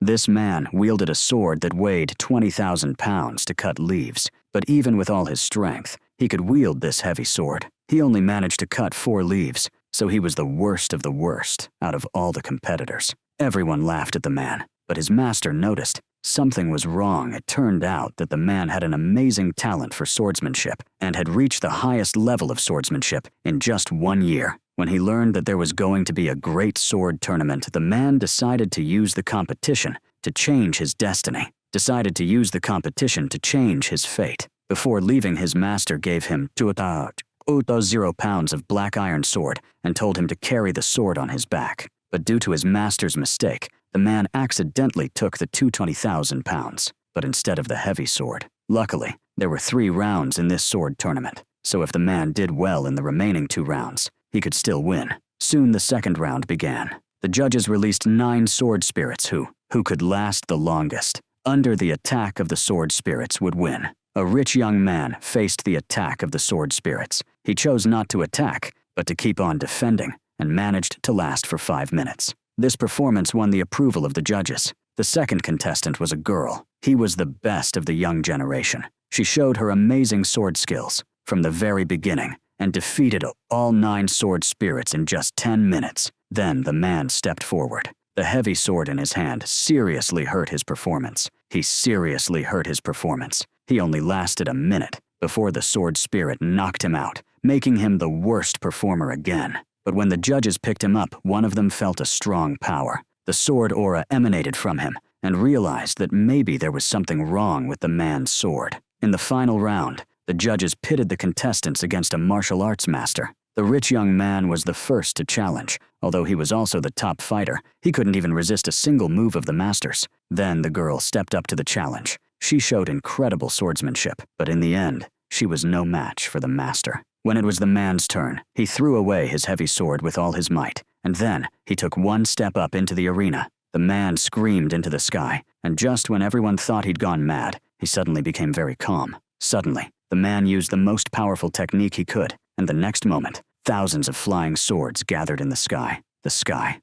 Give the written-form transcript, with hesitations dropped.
This man wielded a sword that weighed 20,000 pounds to cut leaves, but even with all his strength, he could wield this heavy sword. He only managed to cut 4 leaves, so he was the worst of the worst out of all the competitors. Everyone laughed at the man, but his master noticed something was wrong. It turned out that the man had an amazing talent for swordsmanship and had reached the highest level of swordsmanship in just 1 year. When he learned that there was going to be a great sword tournament, the man decided to use the competition to change his destiny, decided to use the competition to change his fate. Before leaving, his master gave him 0 pounds of black iron sword and told him to carry the sword on his back. But due to his master's mistake, the man accidentally took the 20,000 pounds, but instead of the heavy sword. Luckily, there were 3 rounds in this sword tournament, so if the man did well in the remaining 2 rounds, he could still win. Soon the second round began. The judges released 9 sword spirits who could last the longest under the attack of the sword spirits would win. A rich young man faced the attack of the sword spirits. He chose not to attack, but to keep on defending, and managed to last for 5 minutes. This performance won the approval of the judges. The second contestant was a girl. He was the best of the young generation. She showed her amazing sword skills from the very beginning and defeated all 9 sword spirits in just 10 minutes. Then the man stepped forward. The heavy sword in his hand seriously hurt his performance. He seriously hurt his performance. He only lasted a minute before the sword spirit knocked him out, making him the worst performer again. But when the judges picked him up, one of them felt a strong power. The sword aura emanated from him and realized that maybe there was something wrong with the man's sword. In the final round, the judges pitted the contestants against a martial arts master. The rich young man was the first to challenge. Although he was also the top fighter, he couldn't even resist a single move of the master's. Then the girl stepped up to the challenge. She showed incredible swordsmanship, but in the end, she was no match for the master. When it was the man's turn, he threw away his heavy sword with all his might, and then he took 1 step up into the arena. The man screamed into the sky, and just when everyone thought he'd gone mad, he suddenly became very calm. Suddenly, the man used the most powerful technique he could, and the next moment, thousands of flying swords gathered in the sky. The sky